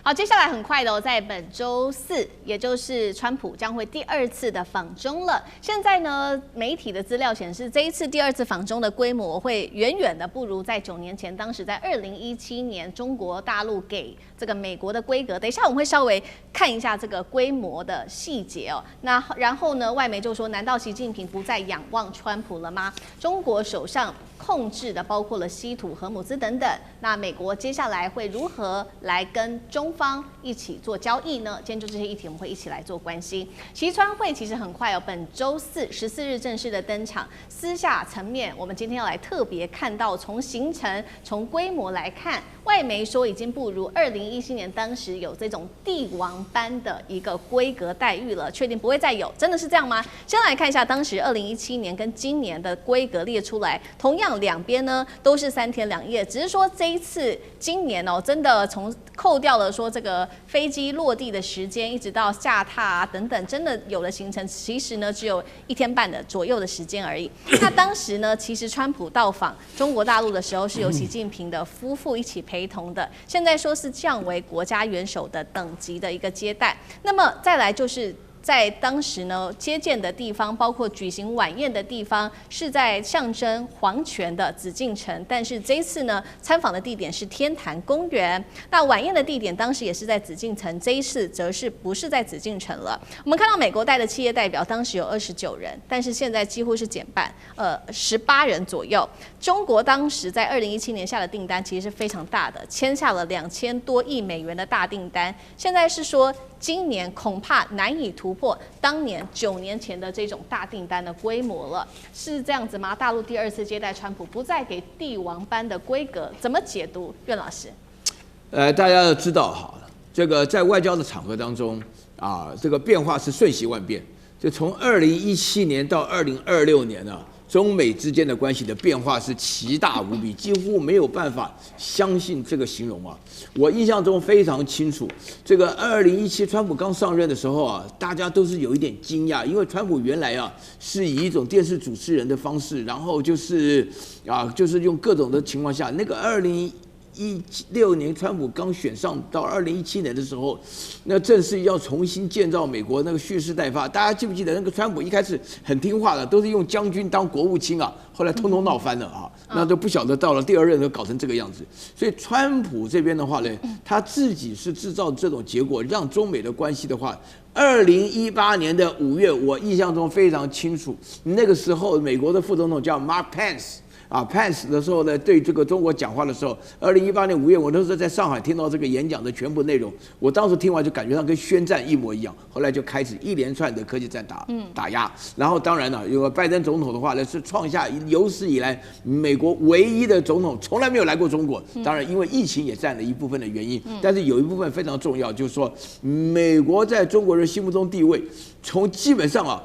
好，接下来很快的在本周四，也就是川普将会第2次的访中了。现在呢，媒体的资料显示，这一次第2次访中的规模会远远的不如在9年前，当时在2017年中国大陆给这个美国的规格。等一下我们会稍微看一下这个规模的细节哦。那然后呢，外媒就说，难道习近平不再仰望川普了吗？中国手上控制的包括了稀土、荷姆斯等等。那美国接下来会如何来跟中方一起做交易呢？今天就这些议题，我们会一起来做关心。习川会其实很快哦，本周四14日正式的登场。私下层面，我们今天要来特别看到，从行程、从规模来看，外媒说已经不如2017年当时有这种帝王般的一个规格待遇了，确定不会再有，真的是这样吗？先来看一下当时2017年跟今年的规格列出来，同样两边呢都是3天2夜，只是说这一次今年哦，真的从扣掉了说这个飞机落地的时间，一直到下榻啊等等，真的有的行程其实呢只有1天半的左右的时间而已。那当时呢，其实川普到访中国大陆的时候是由习近平的夫妇一起陪同的，现在说是降为国家元首的等级的一个接待。那么再来就是在当时呢，接见的地方，包括举行晚宴的地方，是在象征皇权的紫禁城。但是这一次呢，参访的地点是天坛公园。那晚宴的地点当时也是在紫禁城，这一次则是不是在紫禁城了。我们看到美国带的企业代表当时有29人，但是现在几乎是减半，18人左右。中国当时在2017年下的订单其实是非常大的，签下了2000多亿美元的大订单。现在是说，今年恐怕难以突破当年9年前的这种大订单的规模了，是这样子吗？大陆第2次接待川普，不再给帝王般的规格，怎么解读？苑老师，大家要知道哈，这个在外交的场合当中啊，这个变化是瞬息万变，就从2017年到2026年呢。中美之间的关系的变化是奇大无比，几乎没有办法相信这个形容啊！我印象中非常清楚，这个2017川普刚上任的时候啊，大家都是有一点惊讶，因为川普原来啊是以一种电视主持人的方式，然后就是用各种的情况下，那个2016年川普刚选上到2017年的时候，那正是要重新建造美国那个蓄势待发。大家记不记得那个川普一开始很听话的，都是用将军当国务卿啊，后来通通闹翻了啊，那都不晓得到了第2任就搞成这个样子。所以川普这边的话呢，他自己是制造这种结果，让中美的关系的话。2018年的5月，我印象中非常清楚，那个时候美国的副总统叫 Mark Pence。Pence 的时候呢，对这个中国讲话的时候，2018年5月，我那时候在上海听到这个演讲的全部内容，我当时听完就感觉上跟宣战一模一样。后来就开始一连串的科技战打压，然后当然了，有拜登总统的话呢，是创下有史以来美国唯一的总统，从来没有来过中国。当然，因为疫情也占了一部分的原因，但是有一部分非常重要，就是说美国在中国人心目中地位，从基本上啊。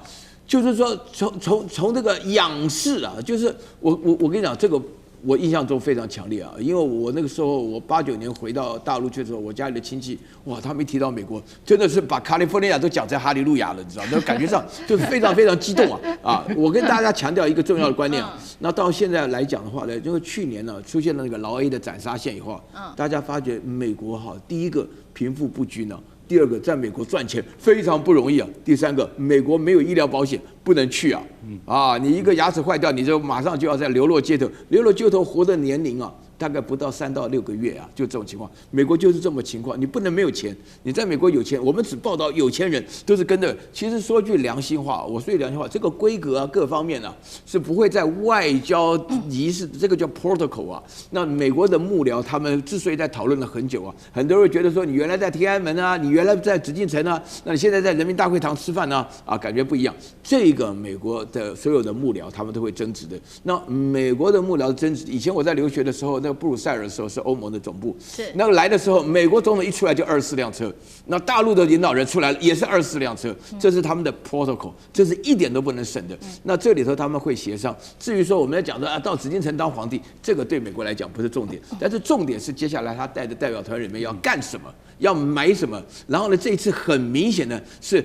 就是说，从这个仰视啊，就是我跟你讲，这个我印象中非常强烈啊，因为我那个时候我89年回到大陆去的时候，我家里的亲戚哇，他们一提到美国，真的是把卡利福尼亚都讲在哈利路亚了，你知道，那感觉上就是非常非常激动啊！我跟大家强调一个重要的观念啊，那到现在来讲的话呢，因为去年呢出现了那个劳 A 的斩杀线以后，大家发觉美国哈，第一个贫富不均啊。第2个，在美国赚钱非常不容易啊。第3个，美国没有医疗保险，不能去啊。你一个牙齿坏掉，你就马上就要在流落街头，流落街头活的年龄啊，大概不到3到6个月啊，就这种情况。美国就是这么情况，你不能没有钱。你在美国有钱，我们只报道有钱人都是跟着。其实说句良心话，我说句良心话，这个规格啊，各方面啊，是不会在外交仪式，这个叫 protocol 啊。那美国的幕僚他们之所以在讨论了很久啊，很多人觉得说你原来在天安门啊，你原来在紫禁城啊，那你现在在人民大会堂吃饭呢感觉不一样。这个美国的所有的幕僚他们都会争执的。那美国的幕僚争执，以前我在留学的时候，那个布鲁塞尔的时候是欧盟的总部，是那个来的时候，美国总统一出来就24辆车，那大陆的领导人出来也是24辆车，这是他们的 protocol， 这是一点都不能省的。那这里头他们会协商。至于说我们在讲的到紫禁城当皇帝，这个对美国来讲不是重点，但是重点是接下来他带的代表团里面要干什么。要买什么。然后呢，这一次很明显的是，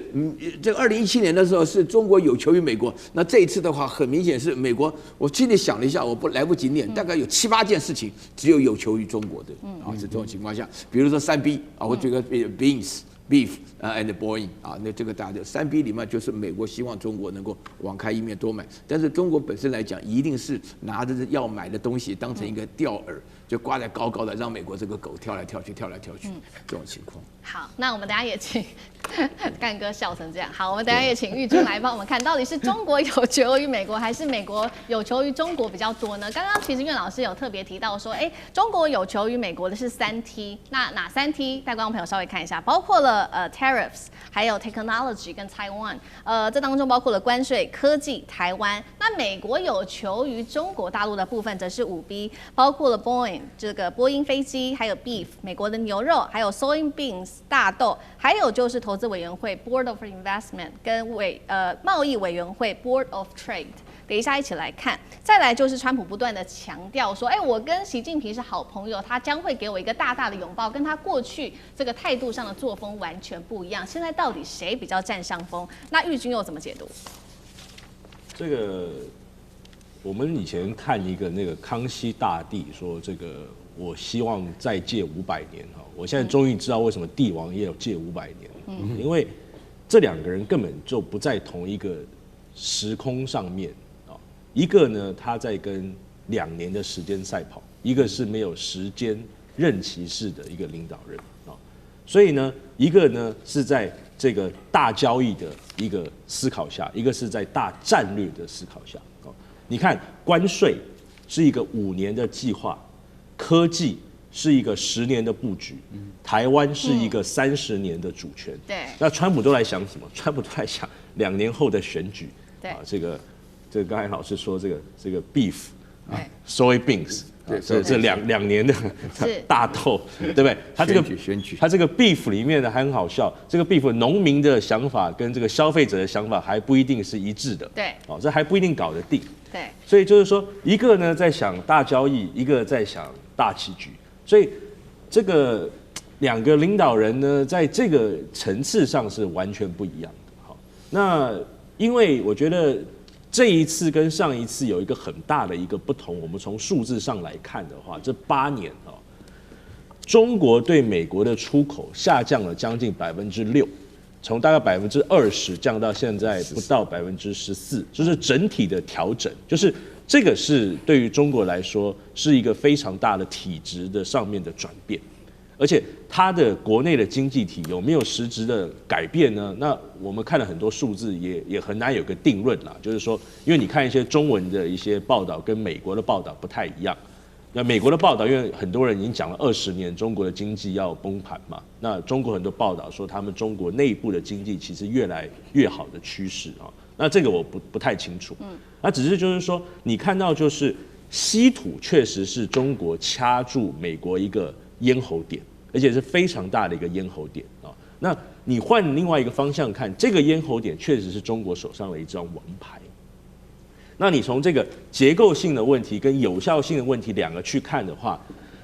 这2017年的时候是中国有求于美国，那这一次的话，很明显是美国。我今天想了一下，我来不及念，大概有7、8件事情只有求于中国的是这种情况下，比如说3B 我这个 Beef and Boeing 那这个大家3B 里面就是美国希望中国能够网开一面多买，但是中国本身来讲，一定是拿着要买的东西当成一个钓饵，就挂在高高的，让美国这个狗跳来跳去这种情况。好，那我们等一下也请干哥笑成这样。好，我们等一下也请玉珠来帮我们看，到底是中国有求于美国，还是美国有求于中国比较多呢？刚刚其实苑老师有特别提到说，中国有求于美国的是3T， 那哪3T？带观众朋友稍微看一下，包括了tariffs， 还有 technology 跟 Taiwan， 这当中包括了关税、科技、台湾。那美国有求于中国大陆的部分则是5B， 包括了 Boeing 这个波音飞机，还有 beef 美国的牛肉，还有 soybeans 大豆，还有就是投资委员会 Board of Investment 跟贸易委员会 Board of Trade。等一下一起来看，再来就是川普不断的强调说，我跟习近平是好朋友，他将会给我一个大大的拥抱，跟他过去这个态度上的作风完全不一样。现在到底谁比较占上风？那玉君又怎么解读？这个我们以前看一个那个康熙大帝说，这个我希望再戒500年哈，我现在终于知道为什么帝王也有戒500年，因为这2个人根本就不在同一个时空上面。一个呢，他在跟2年的时间赛跑，一个是没有时间任期式的一个领导人所以呢，一个呢是在这个大交易的一个思考下，一个是在大战略的思考下你看，关税是一个5年的计划，科技是一个10年的布局，台湾是一个30年的主权。对，那川普都来想什么？川普都来想2年后的选举。对这个刚才老师说这个 beef soybeans， 这两年的大豆，对不对？他这个选举，他这个 beef 里面呢还很好笑，这个 beef 农民的想法跟这个消费者的想法还不一定是一致的。对，这还不一定搞得定。对，所以就是说，一个呢在想大交易，一个在想大棋局，所以这个2个领导人呢，在这个层次上是完全不一样的。好，那因为我觉得这一次跟上一次有一个很大的一个不同，我们从数字上来看的话，这8年中国对美国的出口下降了将近6%，从大概20%降到现在不到14%，就是整体的调整，就是这个是对于中国来说是一个非常大的体制的上面的转变。而且它的国内的经济体有没有实质的改变呢？那我们看了很多数字，也很难有个定论啦。就是说，因为你看一些中文的一些报道，跟美国的报道不太一样。那美国的报道，因为很多人已经讲了20年中国的经济要崩盘嘛，那中国很多报道说他们中国内部的经济其实越来越好的趋势那这个我不太清楚。那只是就是说，你看到就是稀土确实是中国掐住美国一个咽喉点，而且是非常大的一个咽喉点那你换另外一个方向看，这个咽喉点确实是中国手上的一张王牌。那你从这个结构性的问题跟有效性的问题2个去看的话，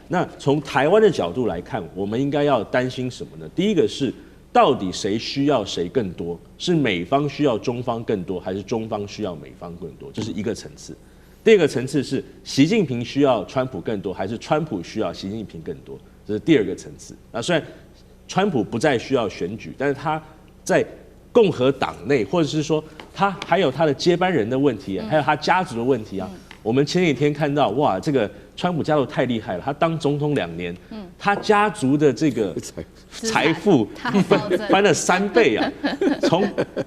那从台湾的角度来看，我们应该要担心什么呢？第一个是到底谁需要谁更多？是美方需要中方更多，还是中方需要美方更多？这是一个层次。第2个层次是习近平需要川普更多，还是川普需要习近平更多？这是第2个层次。那虽然川普不再需要选举，但是他在共和党内，或者是说他还有他的接班人的问题还有他家族的问题我们前几天看到，哇，这个川普家族太厉害了，他当总统2年，他家族的这个财富翻了3倍从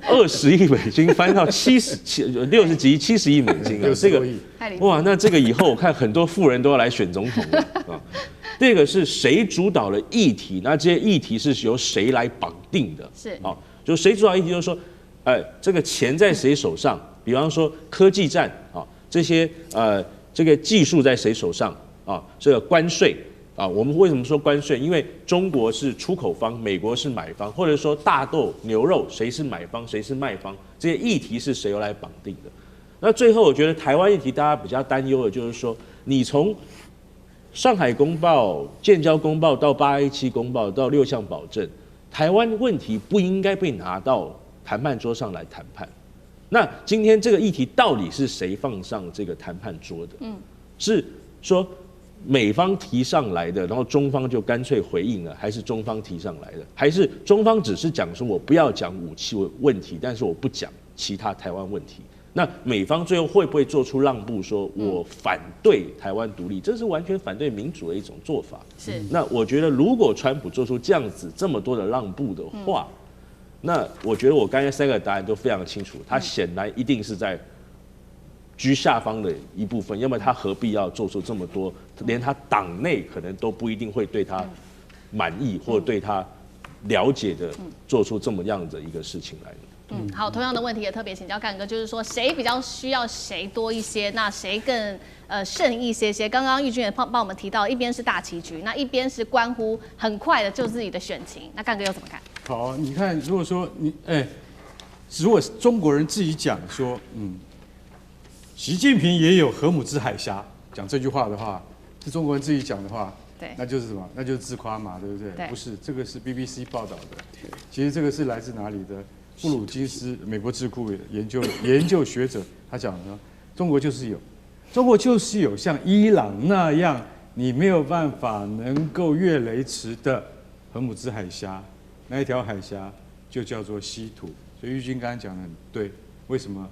20亿美金翻到60几70亿美金这个哇，那这个以后我看很多富人都要来选总统了第2个是谁主导了议题？那这些议题是由谁来绑定的？是就谁主导议题，就是说，这个钱在谁手上？比方说科技战这些这个技术在谁手上这个关税我们为什么说关税？因为中国是出口方，美国是买方，或者说大豆、牛肉谁是买方，谁是卖方？这些议题是谁来绑定的？那最后我觉得台湾议题大家比较担忧的就是说，你从上海公报、建交公报到8A7公报到6项保证，台湾问题不应该被拿到谈判桌上来谈判。那今天这个议题到底是谁放上这个谈判桌的？是说美方提上来的，然后中方就干脆回应了，还是中方提上来的，还是中方只是讲说我不要讲武器问题，但是我不讲其他台湾问题？那美方最后会不会做出让步，说我反对台湾独立？这是完全反对民主的一种做法。是。那我觉得，如果川普做出这样子这么多的让步的话，那我觉得我刚才3个答案都非常清楚，他显然一定是在居下方的一部分，要么他何必要做出这么多，连他党内可能都不一定会对他满意或对他了解的做出这么样的一个事情来呢？好，同样的问题也特别请教干哥，就是说谁比较需要谁多一些，那谁更胜一些些？刚刚玉君也帮我们提到，一边是大棋局，那一边是关乎很快的就自己的选情，那干哥又怎么看？好，你看，如果说如果中国人自己讲说，习近平也有荷姆兹海峡，讲这句话的话，是中国人自己讲的话，对，那就是什么？那就是自夸嘛，对不对？对，不是，这个是 BBC 报道的。其实这个是来自哪里的？布鲁金斯美国智库研究学者，他讲呢，中国就是有像伊朗那样，你没有办法能够越雷池的荷姆兹海峡，那一条海峡就叫做稀土。所以玉军刚刚讲的很对，为什么？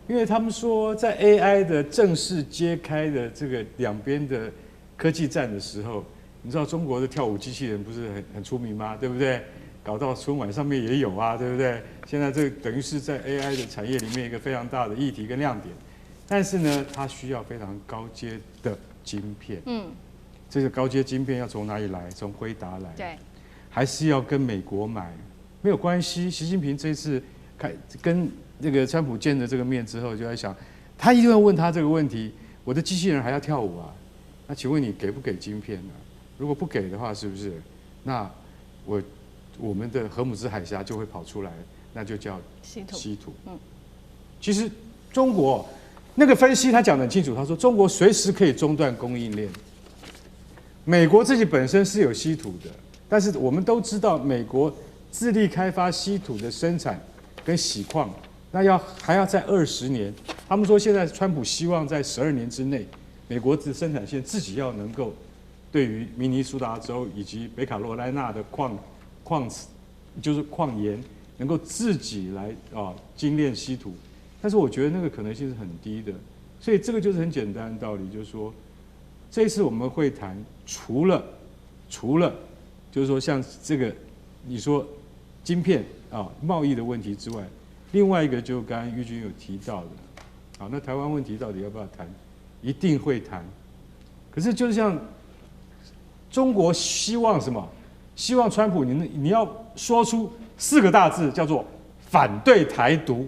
因为他们说，在 AI 的正式揭开的这个两边的科技战的时候，你知道中国的跳舞机器人不是很出名吗？对不对？搞到春晚上面也有啊，对不对？现在这等于是在 AI 的产业里面一个非常大的议题跟亮点，但是呢，它需要非常高阶的晶片。这个高阶晶片要从哪里来？从辉达来。对。还是要跟美国买？没有关系。习近平这次跟那个川普见了这个面之后，就在想，他一定会问他这个问题：我的机器人还要跳舞啊？那请问你给不给晶片呢？如果不给的话，是不是？那我们的荷姆兹海峡就会跑出来，那就叫稀土。其实中国那个分析他讲得很清楚，他说中国随时可以中断供应链。美国自己本身是有稀土的，但是我们都知道，美国自力开发稀土的生产跟洗矿，那还要在20年。他们说现在川普希望在12年之内，美国的生产线自己要能够对于明尼苏达州以及北卡罗来纳的就是矿岩，能够自己来精炼稀土，但是我觉得那个可能性是很低的，所以这个就是很简单的道理，就是说，这一次我们会谈除了就是说像这个你说晶片贸易的问题之外，另外一个就刚刚玉君有提到的，好，那台湾问题到底要不要谈？一定会谈，可是就是像中国希望什么？希望川普你要说出4个大字，叫做反对台独，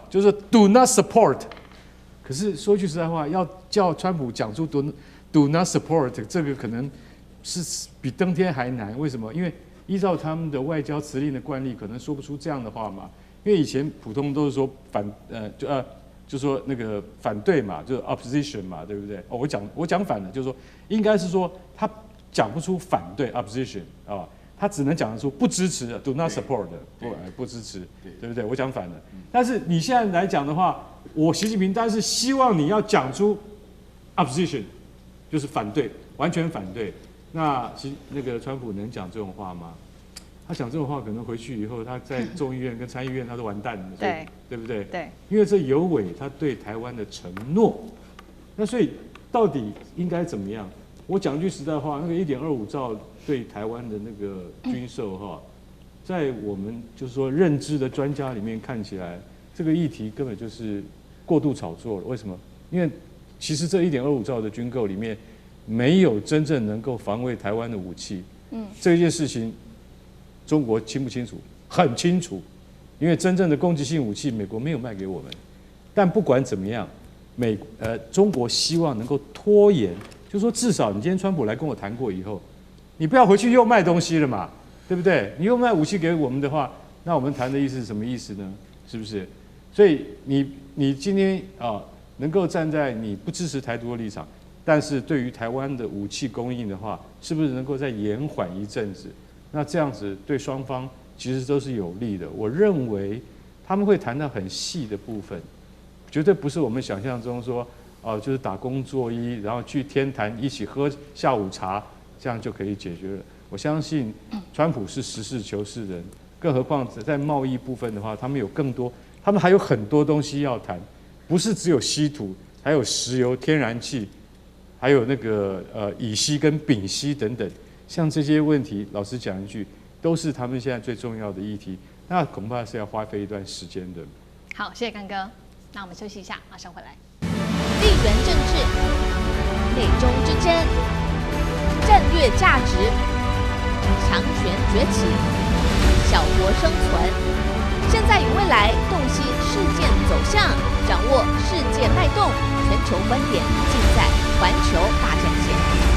就是 do not support。可是说句实在话，要叫川普讲出 do not support， 这个可能是比登天还难。为什么？因为依照他们的外交辞令的惯例，可能说不出这样的话嘛。因为以前普通都是说就说那个反对嘛，就是 opposition 嘛，对不对？我讲反了，就是说应该是说他讲不出反对 opposition 他只能讲得出不支持 do not support 不支持，对不对？我讲反了。但是你现在来讲的话，我习近平当然是希望你要讲出 opposition， 就是反对，完全反对。那那个川普能讲这种话吗？他讲这种话，可能回去以后，他在众议院跟参议院他都完蛋了，对不对？对，因为这有违他对台湾的承诺。那所以到底应该怎么样？我讲句实在话，那个1.25兆对台湾的那个军售在我们就是说认知的专家里面看起来，这个议题根本就是过度炒作了。为什么？因为其实这1.25兆的军购里面没有真正能够防卫台湾的武器。这件事情中国清不清楚？很清楚，因为真正的攻击性武器美国没有卖给我们。但不管怎么样，中国希望能够拖延。就是说，至少你今天川普来跟我谈过以后，你不要回去又卖东西了嘛，对不对？你又卖武器给我们的话，那我们谈的意思是什么意思呢？是不是？所以你今天能够站在你不支持台独的立场，但是对于台湾的武器供应的话，是不是能够再延缓一阵子？那这样子对双方其实都是有利的。我认为他们会谈到很细的部分，绝对不是我们想象中说，就是打工作揖，然后去天坛一起喝下午茶，这样就可以解决了。我相信川普是实事求是人，更何况在贸易部分的话，他们有更多，他们还有很多东西要谈，不是只有稀土，还有石油、天然气，还有那个乙烯跟丙烯等等，像这些问题，老实讲一句，都是他们现在最重要的议题，那恐怕是要花费一段时间的。好，谢谢刚哥。那我们休息一下，马上回来。地缘政治、美中之争、战略价值、强权崛起、小国生存，现在与未来洞悉事件走向，掌握世界脉动，全球观点尽在环球大战线。